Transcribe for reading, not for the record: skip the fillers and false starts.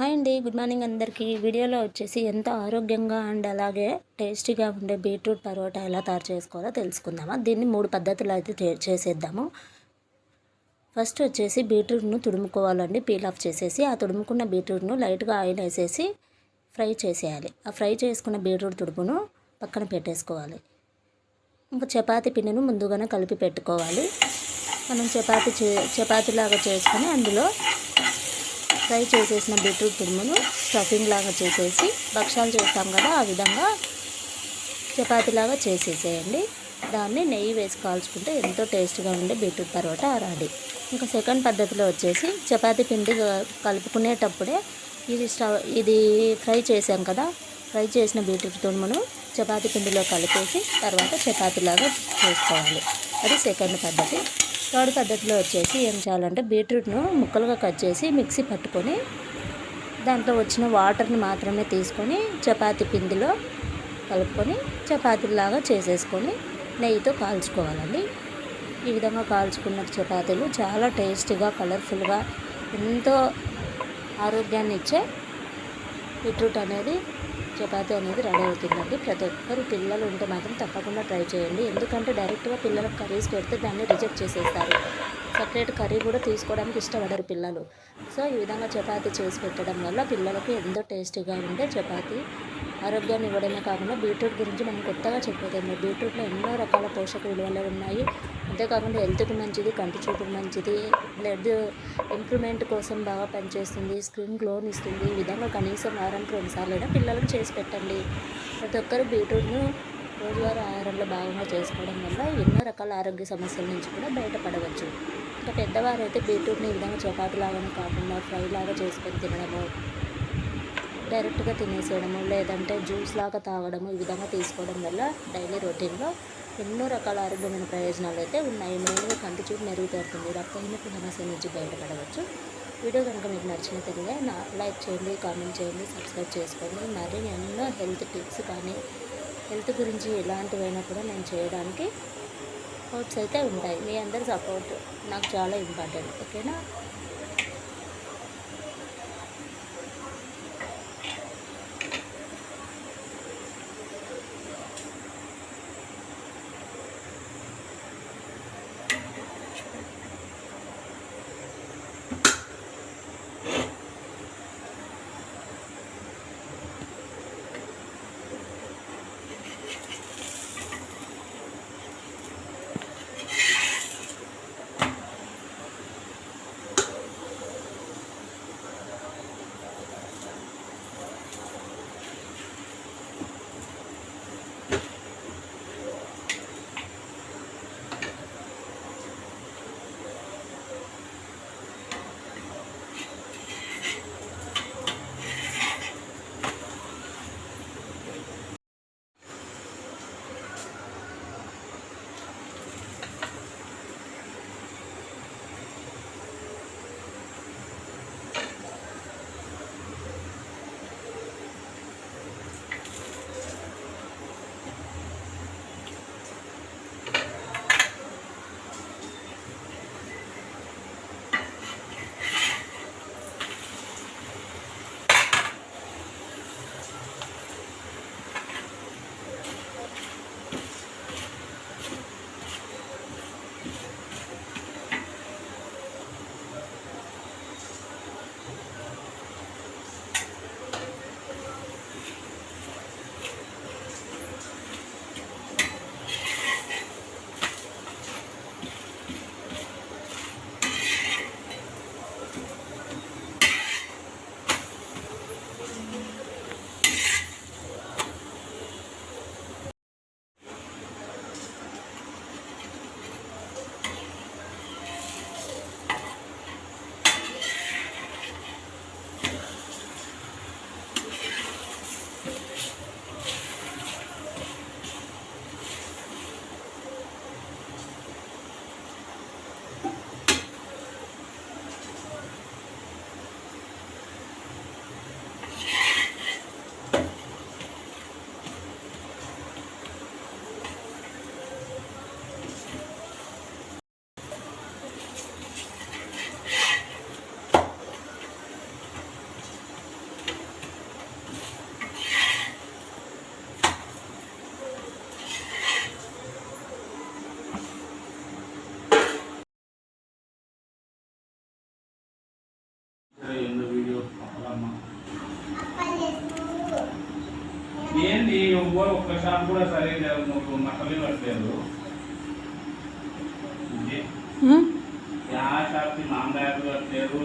Hi అండి, good morning అందరికీ. వీడియోలో వచ్చేసి ఎంతో ఆరోగ్యంగా అండ్ అలాగే టేస్టీగా ఉండే బీట్రూట్ పరోటా ఎలా తయారు చేసుకోవాలో తెలుసుకుందామా. దీన్ని 3 పద్ధతులు అయితే చేసేద్దాము. ఫస్ట్ వచ్చేసి బీట్రూట్ను తుడుముకోవాలండి. పీల్ ఆఫ్ చేసేసి ఆ తుడుముకున్న బీట్రూట్ను లైట్గా ఆయిల్ వేసేసి ఫ్రై చేసేయాలి. ఆ ఫ్రై చేసుకున్న బీట్రూట్ తుడుమును పక్కన పెట్టేసుకోవాలి. ఇంకా చపాతీ పిండిని ముందుగానే కలిపి పెట్టుకోవాలి. మనం చపాతీలాగా చేసుకొని అందులో ఫ్రై చేసేసిన బీట్రూట్ తురుమును స్టఫింగ్ లాగా చేసేసి భక్షాలు చేస్తాం కదా, ఆ విధంగా చపాతీలాగా చేసేసేయండి. దాన్ని నెయ్యి వేసి కాల్చుకుంటే ఎంతో టేస్ట్గా ఉండే బీట్రూట్ పరోటా రెడీ. ఇంకా సెకండ్ పద్ధతిలో వచ్చేసి చపాతీ పిండి కలుపుకునేటప్పుడే ఇది ఫ్రై చేసాం కదా, ఫ్రై చేసిన బీట్రూట్ తురుమును చపాతీ పిండిలో కలిపేసి తర్వాత చపాతీలాగా చేసుకోవాలి. అది సెకండ్ పద్ధతి. థర్డ్ పద్ధతిలో వచ్చేసి ఏం చేయాలంటే బీట్రూట్ను ముక్కలుగా కట్ చేసి మిక్సీ పట్టుకొని దాంట్లో వచ్చిన వాటర్ని మాత్రమే తీసుకొని చపాతీ పిండిలో కలుపుకొని చపాతీలాగా చేసేసుకొని నెయ్యితో కాల్చుకోవాలండి. ఈ విధంగా కాల్చుకున్న చపాతీలు చాలా టేస్టీగా, కలర్ఫుల్గా, ఎంతో ఆరోగ్యాన్ని ఇచ్చే బీట్రూట్ అనేది చపాతీ అనేది రెడీ అవుతుందండి. ప్రతి ఒక్కరు పిల్లలు ఉంటే మాత్రం తప్పకుండా ట్రై చేయండి. ఎందుకంటే డైరెక్ట్గా పిల్లలకు కర్రీస్ పెడితే దాన్ని రిజెక్ట్ చేసేస్తారు. సపరేట్ కర్రీ కూడా తీసుకోవడానికి ఇష్టపడరు పిల్లలు. సో ఈ విధంగా చపాతీ చేసి పెట్టడం వల్ల పిల్లలకి ఎంతో టేస్టీగా ఉండే చపాతీ ఆరోగ్యాన్ని ఇవ్వడమే కాకుండా బీట్రూట్ గురించి మనం కొత్తగా చెప్పేదేమో. బీట్రూట్లో ఎన్నో రకాల పోషక విలువలు ఉన్నాయి. అంతేకాకుండా హెల్త్కి మంచిది, కంటి చూపుకి మంచిది, బ్లడ్ ఇంప్రూవ్మెంట్ కోసం బాగా పనిచేస్తుంది, స్కిన్ గ్లోని ఇస్తుంది. ఈ విధంగా కనీసం వారానికి 2 సార్లైనా పిల్లలకు చేసి పెట్టండి. ప్రతి ఒక్కరు బీట్రూట్ను రోజువారీ ఆహారంలో భాగంగా చేసుకోవడం వల్ల ఎన్నో రకాల ఆరోగ్య సమస్యల నుంచి కూడా బయటపడవచ్చు. ఇంకా పెద్దవారైతే బీట్రూట్ని ఈ విధంగా చపాతీలాగానే కాకుండా ఫ్రై లాగా చేసుకొని తినడము, డైరెక్ట్గా తినేసేయడము, లేదంటే జ్యూస్ లాగా తాగడము, ఈ విధంగా తీసుకోవడం వల్ల డైలీ రొటీన్లో ఎన్నో రకాల ఆరోగ్యమైన ప్రయోజనాలు అయితే ఉన్నాయి. మెయిన్గా కంటి చూపు మెరుగుపడుతుంది, రక్తహీనత సమస్య నుంచి బయటపడవచ్చు. వీడియో కనుక మీకు నచ్చినట్లయితే లైక్ చేయండి, కామెంట్ చేయండి, సబ్స్క్రైబ్ చేసుకోండి. మరి ఎన్నో హెల్త్ టిప్స్ కానీ హెల్త్ గురించి ఎలాంటివైనా కూడా నేను చేయడానికి హోప్స్ అయితే ఉంటాయి. మీ అందరి సపోర్ట్ నాకు చాలా ఇంపార్టెంట్. ఓకేనా? అప్పలమ్మ ఏంది ఎవ్వరు ఒక్క షాప్ కూడా సరిగ్గా మక్కలు పట్టలేదు. యా షాప్కి నాన్నగారు కట్టలేదు,